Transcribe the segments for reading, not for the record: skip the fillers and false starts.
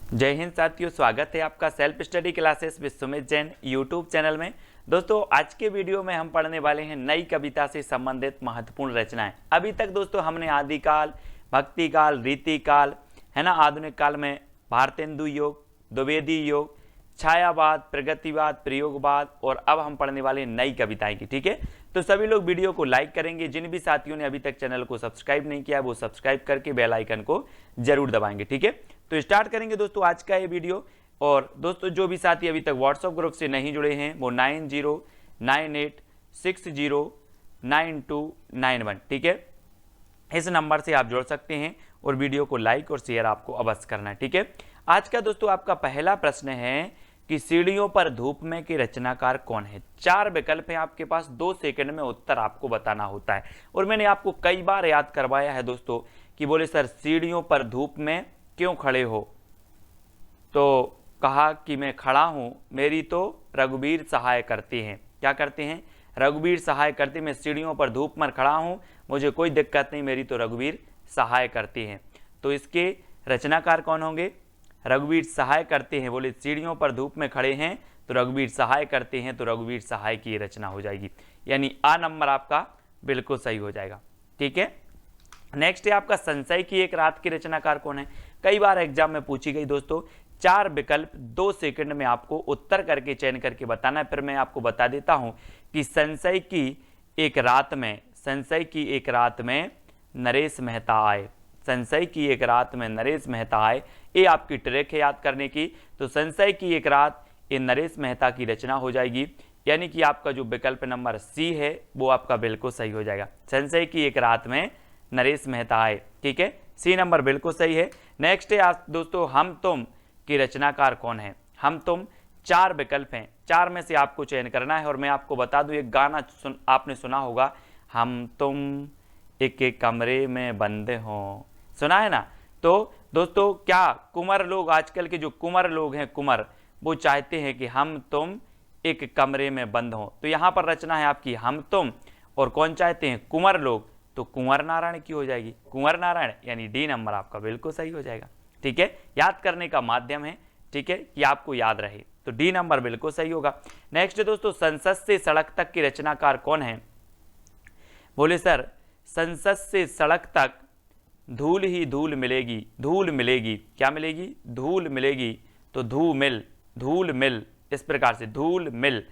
जय हिंद साथियों, स्वागत है आपका self study classes with Sumit Jain YouTube channel में। दोस्तों आज के वीडियो में हम पढ़ने वाले हैं नई कविता से संबंधित महत्वपूर्ण रचनाएं। अभी तक दोस्तों हमने आदिकाल, भक्ति काल, रीति काल, है ना, आधुनिक काल में भारतेंदु योग, द्विवेदी योग, छायावाद, प्रगतिवाद, प्रयोगवाद और अब हम पढ़ने वाले हैं नई कविताएं की। ठीक है, तो सभी लोग वीडियो को लाइक करेंगे। जिन भी साथियों ने अभी तक चैनल को सब्सक्राइब नहीं किया वो सब्सक्राइब करके बेल आइकन को जरूर दबाएंगे। ठीक है, तो स्टार्ट करेंगे दोस्तों आज का ये वीडियो। और दोस्तों जो भी साथी अभी तक व्हाट्सएप ग्रुप से नहीं जुड़े हैं वो 9098609291, ठीक है, इस नंबर से आप जुड़ सकते हैं और वीडियो को लाइक और शेयर आपको अवश्य करना है। ठीक है, आज का दोस्तों आपका पहला प्रश्न है कि सीढ़ियों पर धूप में के रचनाकार कौन है। 4 विकल्प हैं आपके पास, 2 सेकंड में उत्तर आपको बताना होता है। और मैंने आपको कई बार याद करवाया है दोस्तों कि बोले सर सीढ़ियों पर धूप में क्यों खड़े हो, तो कहा कि मैं खड़ा हूं, मेरी तो रघुवीर सहाय करते हैं। क्या करते हैं? रघुवीर सहाय करते। मैं सीढ़ियों पर धूप में खड़ा हूं, मुझे कोई दिक्कत नहीं, मेरी तो रघुवीर सहाय करते हैं। तो इसके रचनाकार कौन होंगे? रघुवीर सहाय करते हैं। बोले सीढ़ियों पर धूप में खड़े हैं तो रघुवीर सहाय करते हैं, तो रघुवीर सहाय की रचना हो जाएगी, यानी आ नंबर आपका बिल्कुल सही हो जाएगा। ठीक है, नेक्स्ट है आपका संशय की एक रात की रचनाकार कौन है। कई बार एग्जाम में पूछी गई दोस्तों। 4 विकल्प 2 सेकंड में आपको उत्तर करके चयन करके बताना है। फिर मैं आपको बता देता हूं कि संशय की एक रात में नरेश मेहता आए। संशय की एक रात में नरेश मेहता आए, ये आपकी ट्रिक है याद करने की। तो संशय की एक रात ये नरेश मेहता की रचना हो जाएगी, यानी कि आपका जो विकल्प नंबर सी है वो आपका बिल्कुल सही हो जाएगा। संशय की एक रात में नरेश मेहता आए, ठीक है, सी नंबर बिल्कुल सही है। नेक्स्ट है आज दोस्तों हम तुम की रचनाकार कौन है। हम तुम 4 विकल्प हैं, 4 में से आपको चयन करना है। और मैं आपको बता दूं एक गाना आपने सुना होगा, हम तुम एक एक कमरे में बंद हों, सुना है ना। तो दोस्तों क्या कुंवर लोग, आजकल के जो कुंवर लोग हैं, कुंवर, वो चाहते हैं कि हम तुम एक कमरे में बंद हों। तो यहाँ पर रचना है आपकी हम तुम, और कौन चाहते हैं? कुंवर लोग। तो कुंवर नारायण की हो जाएगी, कुंवर नारायण, यानी डी नंबर आपका बिल्कुल सही हो जाएगा। ठीक है, याद करने का माध्यम है, ठीक है, कि आपको याद रहे, तो डी नंबर बिल्कुल सही होगा। नेक्स्ट दोस्तों संसद से सड़क तक की रचनाकार कौन है। बोले सर संसद से सड़क तक धूल ही धूल मिलेगी, धूल मिलेगी, क्या मिलेगी? धूल मिलेगी। तो धूल मिल, इस प्रकार से धूल मिल,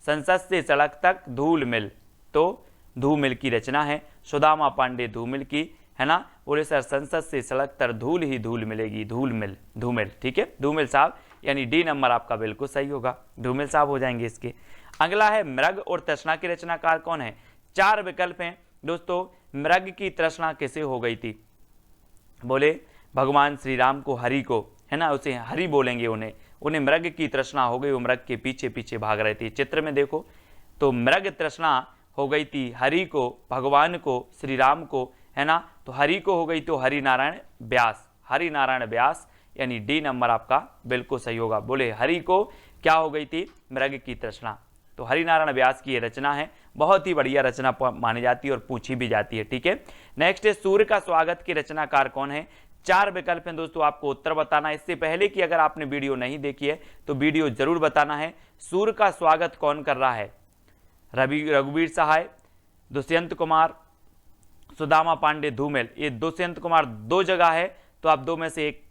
संसद से सड़क तक धूल मिल, तो धूमिल की रचना है, सुदामा पांडे धूमिल की, है ना। बोले सर संसद से सड़क तक धूल ही धूल मिलेगी, धूमिल, ठीक है, धूमिल साहब, यानी डी नंबर आपका बिल्कुल सही होगा, धूमिल साहब हो जाएंगे इसके। अगला है मृग और तृष्णा की रचनाकार कौन है। 4 विकल्प हैं दोस्तों। मृग की तृष्णा किसे हो गई थी? बोले भगवान श्री राम को, हरि को, है ना, उसे हरि बोलेंगे, उन्हें मृग की तृष्णा हो गई, वो मृग के पीछे पीछे भाग रहे थे। चित्र में देखो तो मृग तृष्णा हो गई थी हरि को, भगवान को, श्री राम को, है ना। तो हरि को हो गई तो हरि नारायण व्यास, यानी डी नंबर आपका बिल्कुल सही होगा। बोले हरि को क्या हो गई थी? मृग की तृष्णा। तो हरिनारायण व्यास की ये रचना है, बहुत ही बढ़िया रचना मानी जाती है और पूछी भी जाती है। ठीक है, नेक्स्ट है सूर्य का स्वागत की रचनाकार कौन है। 4 विकल्प हैं दोस्तों, आपको उत्तर बताना है। इससे पहले कि अगर आपने वीडियो नहीं देखी है तो वीडियो जरूर बताना है। सूर्य का स्वागत कौन कर रहा है? रघुवीर सहाय, दुष्यंत कुमार, सुदामा पांडे, धूमिल। ये दुष्यंत कुमार 2 जगह है, तो आप 2 में से एक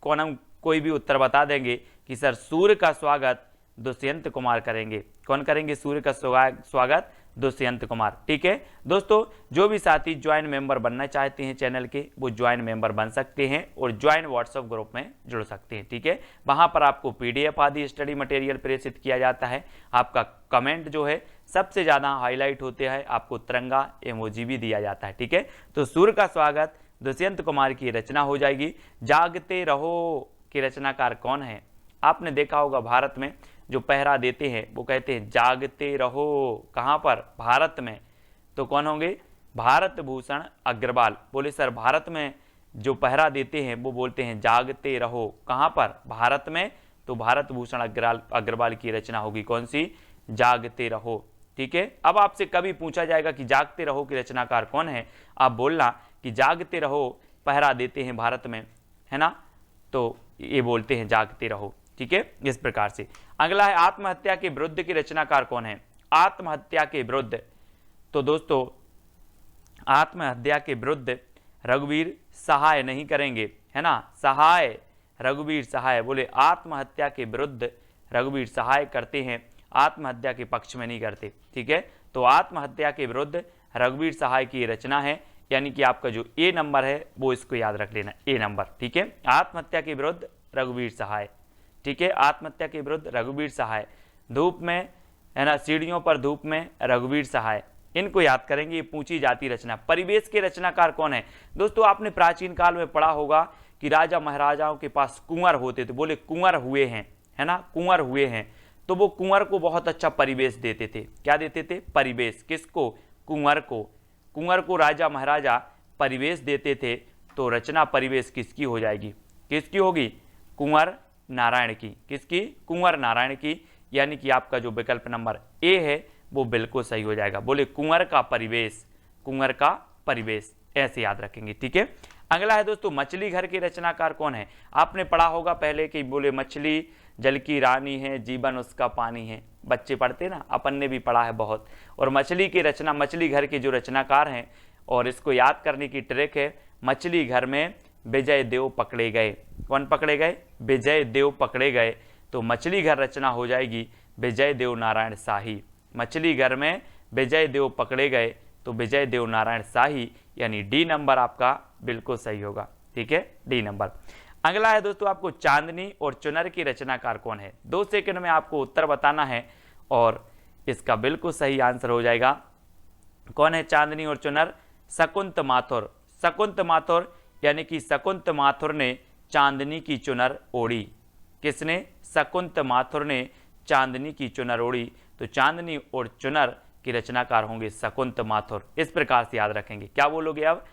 कोई भी उत्तर बता देंगे कि सर सूर्य का स्वागत दुष्यंत कुमार करेंगे। कौन करेंगे सूर्य का स्वागत? दुष्यंत कुमार। ठीक है दोस्तों, जो भी साथी ज्वाइन मेंबर बनना चाहते हैं चैनल के, वो ज्वाइन मेंबर बन सकते हैं और ज्वाइन व्हाट्सएप ग्रुप में जुड़ सकते हैं। ठीक है, वहां पर आपको पीडीएफ आदि स्टडी मटेरियल प्रेषित किया जाता है। आपका कमेंट जो है सबसे ज्यादा हाईलाइट होते हैं, आपको तिरंगा इमोजी भी दिया जाता है। ठीक है, तो सूर्य का स्वागत दुष्यंत कुमार की रचना हो जाएगी। जागते रहो की रचनाकार कौन है। आपने देखा होगा भारत में जो पहरा देते हैं वो कहते हैं जागते रहो, कहां पर? भारत में। तो कौन होंगे? भारत भूषण अग्रवाल। बोले सर भारत में जो पहरा देते हैं वो बोलते हैं जागते रहो, कहां पर? भारत में। तो भारत भूषण अग्रवाल की रचना होगी कौन सी? जागते रहो। ठीक है, अब आपसे कभी पूछा जाएगा कि जागते रहो की रचनाकार कौन है, आप बोलना कि जागते रहो पहरा देते हैं भारत में, है ना। तो ये बोलते हैं जागते रहो, ठीक है, इस प्रकार से। अगला है आत्महत्या के विरुद्ध की रचनाकार कौन है? आत्महत्या के विरुद्ध, तो दोस्तों आत्महत्या के विरुद्ध रघुवीर सहाय नहीं करेंगे, है ना, सहाय रघुवीर सहाय, बोले आत्महत्या के विरुद्ध रघुवीर सहाय करते हैं, आत्महत्या के पक्ष में नहीं करते, ठीक है। तो आत्महत्या के विरुद्ध रघुवीर सहाय की रचना है, यानी कि आपका जो ए नंबर है वो इसको याद रख लेना, ए नंबर, ठीक है। आत्महत्या के विरुद्ध रघुवीर सहाय, ठीक है, आत्महत्या के विरुद्ध रघुवीर सहाय, धूप में, है ना, सीढ़ियों पर धूप में रघुवीर सहाय, इनको याद करेंगे। ये पूछी जाती रचना। परिवेश के रचनाकार कौन है? दोस्तों आपने प्राचीन काल में पढ़ा होगा कि राजा महाराजाओं के पास कुंवर होते थे, बोले कुंवर हुए हैं, है ना, कुंवर हुए हैं, तो वो कुंवर को बहुत अच्छा परिवेश देते थे। क्या देते थे? परिवेश। किसको? कुंवर को। कुंवर को राजा महाराजा परिवेश देते थे, तो रचना परिवेश किसकी हो जाएगी? किसकी होगी? कुंवर नारायण की। किसकी? कुंवर नारायण की, यानी कि आपका जो विकल्प नंबर ए है वो बिल्कुल सही हो जाएगा। बोले कुंवर का परिवेश, कुंवर का परिवेश, ऐसे याद रखेंगे, ठीक है। अगला है दोस्तों मछली घर के रचनाकार कौन है? आपने पढ़ा होगा पहले कि बोले मछली जल की रानी है, जीवन उसका पानी है, बच्चे पढ़ते ना, अपन ने भी पढ़ा है बहुत। और मछली की रचना, मछली घर के जो रचनाकार हैं, और इसको याद करने की ट्रिक है, मछली घर में विजय देव पकड़े गए। कौन पकड़े गए? विजय देव पकड़े गए, तो मछली घर रचना हो जाएगी विजय देव नारायण शाही। मछली घर में विजय देव पकड़े गए, तो विजय देव नारायण शाही, यानी डी नंबर आपका बिल्कुल सही होगा, ठीक है, डी नंबर। अगला है दोस्तों आपको चांदनी और चुनर की रचनाकार कौन है? 2 सेकंड में आपको उत्तर बताना है, और इसका बिल्कुल सही आंसर हो जाएगा। कौन है चांदनी और चुनर? शकुंत माथुर। शकुंत माथुर, यानी कि शकुंत माथुर ने चांदनी की चुनर ओढ़ी। किसने? शकुंत माथुर ने चांदनी की चुनर ओढ़ी, तो चांदनी और चुनर की रचनाकार होंगे शकुंत माथुर। इस प्रकार से याद रखेंगे। क्या बोलोगे अब?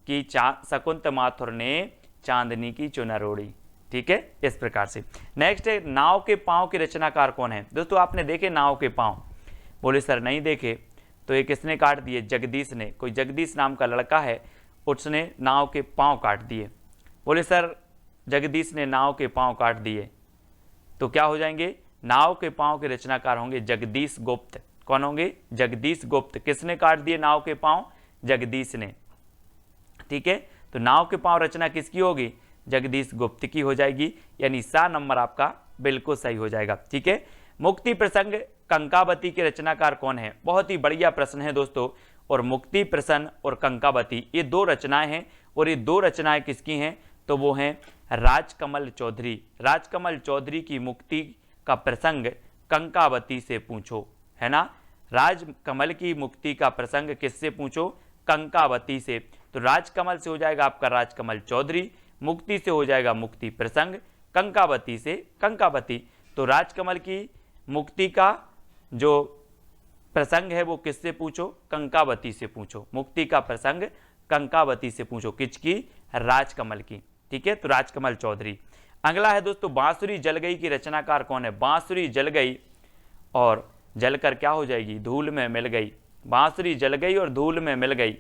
कि शकुंत माथुर ने चांदनी की चुनर ओढ़ी, ठीक है, इस प्रकार से। नेक्स्ट है नाव के पांव की रचनाकार कौन है? दोस्तों आपने देखे नाव के पांव? बोले सर नहीं देखे, तो ये किसने काट दिए? जगदीश ने। कोई जगदीश नाम का लड़का है, उसने नाव के पांव काट दिए। बोले सर जगदीश ने नाव के पांव काट दिए, तो क्या हो जाएंगे? नाव के पांव के रचनाकार होंगे जगदीश गुप्त। कौन होंगे? जगदीश गुप्त। किसने काट दिए नाव के पांव? जगदीश ने, ठीक है। तो नाव के पांव रचना किसकी होगी? जगदीश गुप्त की हो जाएगी, यानी सा नंबर आपका बिल्कुल सही हो जाएगा, ठीक है। मुक्ति प्रसंग कंकावती के रचनाकार कौन है? बहुत ही बढ़िया प्रश्न है दोस्तों। और मुक्ति प्रसन्न और कंकावती ये 2 रचनाएं हैं, और ये 2 रचनाएं किसकी हैं? तो वो हैं राजकमल चौधरी। राजकमल चौधरी की मुक्ति का प्रसंग कंकावती से पूछो, है ना। राजकमल की मुक्ति का प्रसंग किससे पूछो? कंकावती से। तो राजकमल से हो जाएगा आपका राजकमल चौधरी, मुक्ति से हो जाएगा मुक्ति प्रसंग, कंकावती से कंकावती। तो राजकमल की मुक्ति का जो प्रसंग है वो किससे पूछो? कंकावती से पूछो। मुक्ति का प्रसंग कंकावती से पूछो। किसकी? राजकमल की, ठीक है। तो राजकमल चौधरी। अगला है दोस्तों बांसुरी जल गई की रचनाकार कौन है? बांसुरी जल गई और जलकर क्या हो जाएगी? धूल में मिल गई। बांसुरी जल गई और धूल में मिल गई,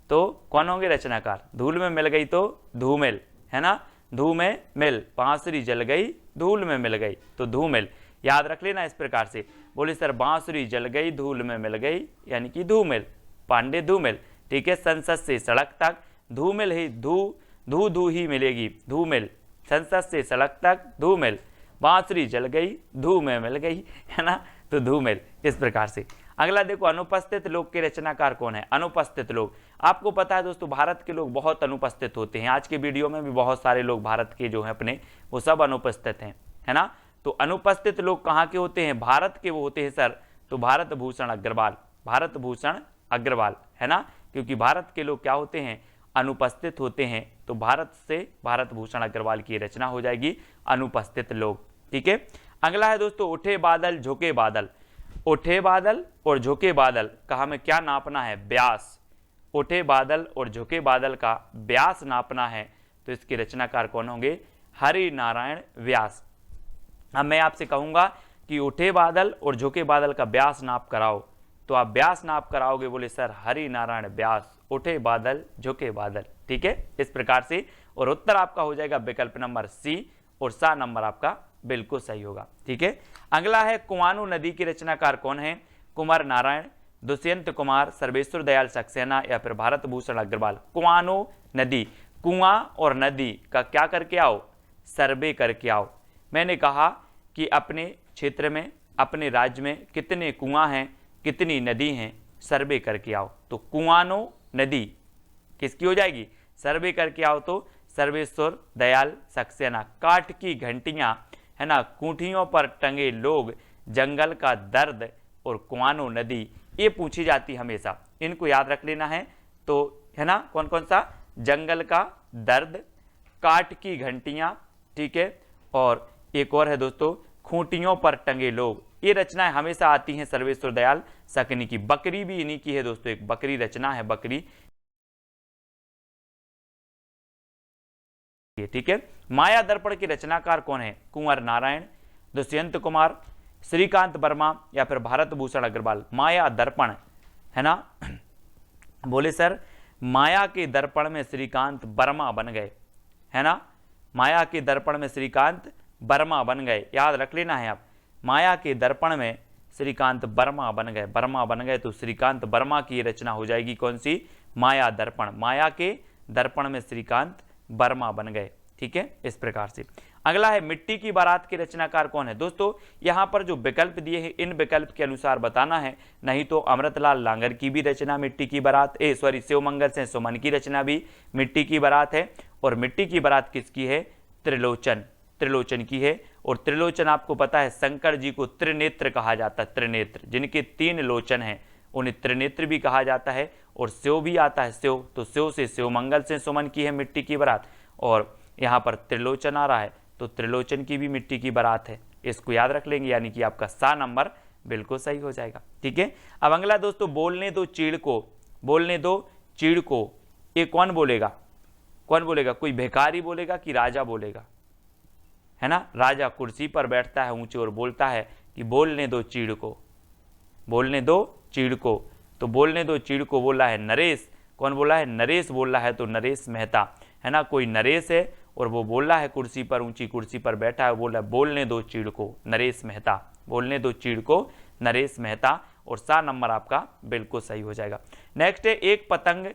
तो कौन होंगे रचनाकार? धूल में मिल गई तो धूमिल, है ना, धूमें मिल। बांसुरी जल गई धूल में मिल गई, तो धूमिल याद रख लेना इस प्रकार से। बोले सर बांसुरी जल गई धूल में मिल गई, यानी कि धूमिल, पांडे धूमिल, ठीक है। संसद से सड़क तक धूमिल ही धू ही मिलेगी, धूमिल। संसद से सड़क तक धूमिल, बांसुरी जल गई धू में मिल गई, है ना, तो धूमिल, इस प्रकार से। अगला देखो अनुपस्थित लोग के रचनाकार कौन है? अनुपस्थित लोग, आपको पता है दोस्तों भारत के लोग बहुत अनुपस्थित होते हैं। आज के वीडियो में भी बहुत सारे लोग भारत के जो हैं अपने, वो सब अनुपस्थित हैं, है ना। तो अनुपस्थित लोग कहाँ के होते हैं? भारत के वो होते हैं सर, तो भारत भूषण अग्रवाल, भारत भूषण अग्रवाल, है ना, क्योंकि भारत के लोग क्या होते हैं? अनुपस्थित होते हैं। तो भारत से भारत भूषण अग्रवाल की रचना हो जाएगी अनुपस्थित लोग, ठीक है। अगला है दोस्तों उठे बादल झुके बादल। उठे बादल और झुके बादल का हमें क्या नापना है? व्यास। उठे बादल और झुके बादल का व्यास नापना है, तो इसके रचनाकार कौन होंगे? हरि नारायण व्यास। अब मैं आपसे कहूंगा कि उठे बादल और झुके बादल का व्यास नाप कराओ, तो आप व्यास नाप कराओगे। बोले सर हरि नारायण व्यास, उठे बादल झुके बादल, ठीक है, इस प्रकार से। और उत्तर आपका हो जाएगा विकल्प नंबर सी, और सा नंबर आपका बिल्कुल सही होगा। ठीक है, अगला है कुआनो नदी की रचनाकार कौन है? कुंवर नारायण, दुष्यंत कुमार, सर्वेश्वर दयाल सक्सेना या फिर भारत भूषण अग्रवाल। कुआनो नदी, कुआं और नदी का क्या करके आओ? सर्वे करके आओ। मैंने कहा कि अपने क्षेत्र में, अपने राज्य में कितने कुआं हैं, कितनी नदी हैं, सर्वे करके आओ। तो कुआनो नदी किसकी हो जाएगी? सर्वे करके आओ तो सर्वेश्वर दयाल सक्सेना। काठ की घंटियां, है ना, कूठियों पर टंगे लोग, जंगल का दर्द और कुआनो नदी, ये पूछी जाती हमेशा, इनको याद रख लेना है। तो है ना, कौन कौन सा? जंगल का दर्द, काठ की घंटियां, ठीक है, और एक और है दोस्तों खूंटियों पर टंगे लोग। ये रचनाएं हमेशा आती हैं सर्वेश्वर दयाल सक्सेना की। बकरी भी इन्हीं की है दोस्तों, एक बकरी रचना है, बकरी। ठीक है, माया दर्पण के रचनाकार कौन है? कुंवर नारायण, दुष्यंत कुमार, श्रीकांत वर्मा या फिर भारत भूषण अग्रवाल। माया दर्पण, है ना, बोले सर माया के दर्पण में श्रीकांत वर्मा बन गए, है ना, माया के दर्पण में श्रीकांत वर्मा बन गए, याद रख लेना है आप। माया के दर्पण में श्रीकांत वर्मा बन गए, वर्मा बन गए, तो श्रीकांत वर्मा की रचना हो जाएगी कौन सी? माया दर्पण। माया के दर्पण में श्रीकांत वर्मा बन गए। ठीक है, इस प्रकार से। अगला है मिट्टी की बारात के रचनाकार कौन है? दोस्तों यहां पर जो विकल्प दिए हैं इन विकल्प के अनुसार बताना है, नहीं तो अमृतलाल लांगर की भी रचना मिट्टी की बारात, शिवमंगल से सुमन की रचना भी मिट्टी की बारात है। और मिट्टी की बारात किसकी है? त्रिलोचन, त्रिलोचन की है। और त्रिलोचन आपको पता है शंकर जी को त्रिनेत्र कहा जाता है, त्रिनेत्र, जिनके 3 लोचन हैं उन्हें त्रिनेत्र भी कहा जाता है। और शिव भी आता है, शिव, तो शिव से शिवमंगल से सुमन की है मिट्टी की बारात, और यहाँ पर त्रिलोचन आ रहा है तो त्रिलोचन की भी मिट्टी की बारात है। इसको याद रख लेंगे, यानी कि आपका सा नंबर बिल्कुल सही हो जाएगा। ठीक है, अब अगला दोस्तों, बोलने दो चीड़ को, बोलने दो चीड़ को, ये कौन बोलेगा? कौन बोलेगा? कोई भिखारी बोलेगा कि राजा बोलेगा? है ना, राजा कुर्सी पर बैठता है ऊंचे और बोलता है कि बोलने दो चीड़ को, बोलने दो चीड़ को। तो बोलने दो चीड़ को बोला है नरेश। कौन बोला है? नरेश बोल रहा है, तो नरेश मेहता, है ना, कोई नरेश है और वो बोल रहा है कुर्सी पर, ऊंची कुर्सी पर बैठा है, बोल रहा है बोलने दो चीड़ को, नरेश मेहता। बोलने दो चीड़ को, नरेश मेहता, और सा नंबर आपका बिल्कुल सही हो जाएगा। नेक्स्ट है एक पतंग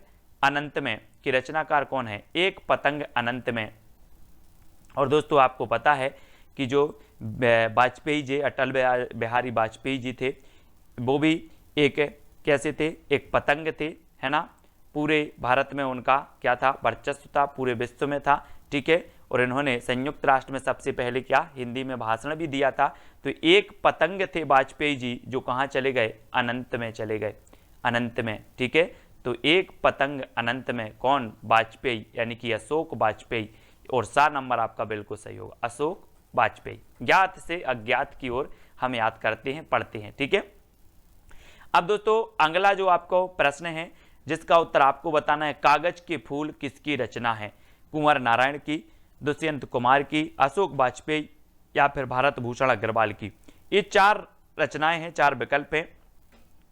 अनंत में की रचनाकार कौन है? एक पतंग अनंत में। और दोस्तों आपको पता है कि जो वाजपेयी जी, अटल बिहारी वाजपेयी जी थे, वो भी एक कैसे थे? एक पतंग थे, है ना, पूरे भारत में उनका क्या था? वर्चस्व था, पूरे विश्व में था। ठीक है, और इन्होंने संयुक्त राष्ट्र में सबसे पहले क्या? हिंदी में भाषण भी दिया था। तो एक पतंग थे वाजपेयी जी, जो कहाँ चले गए? अनंत में चले गए, अनंत में। ठीक है, तो एक पतंग अनंत में कौन? वाजपेयी, यानी कि अशोक वाजपेयी, और सा नंबर आपका बिल्कुल सही होगा, अशोक वाजपेयी। ज्ञात से अज्ञात की ओर हम याद करते हैं, पढ़ते हैं। ठीक है, अब दोस्तों अगला जो आपको प्रश्न है जिसका उत्तर आपको बताना है, कागज के फूल किसकी रचना है? कुंवर नारायण की, दुष्यंत कुमार की, अशोक वाजपेयी या फिर भारत भूषण अग्रवाल की। ये 4 रचनाएं हैं, 4 विकल्प हैं,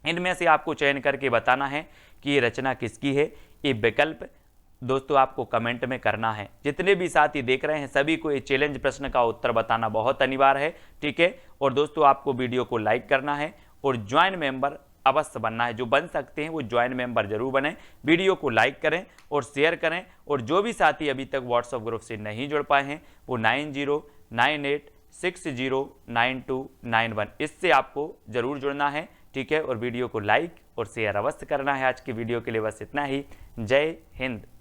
इनमें से आपको चयन करके बताना है कि ये रचना किसकी है। ये विकल्प दोस्तों आपको कमेंट में करना है। जितने भी साथी देख रहे हैं सभी को ये चैलेंज प्रश्न का उत्तर बताना बहुत अनिवार्य है। ठीक है, और दोस्तों आपको वीडियो को लाइक करना है और ज्वाइन मेंबर अवश्य बनना है। जो बन सकते हैं वो ज्वाइन मेंबर जरूर बने, वीडियो को लाइक करें और शेयर करें। और जो भी साथी अभी तक व्हाट्सएप ग्रुप से नहीं जुड़ पाए हैं वो 9098609291 इससे आपको जरूर जुड़ना है। ठीक है, और वीडियो को लाइक और शेयर अवश्य करना है। आज की वीडियो के लिए बस इतना ही। जय हिंद।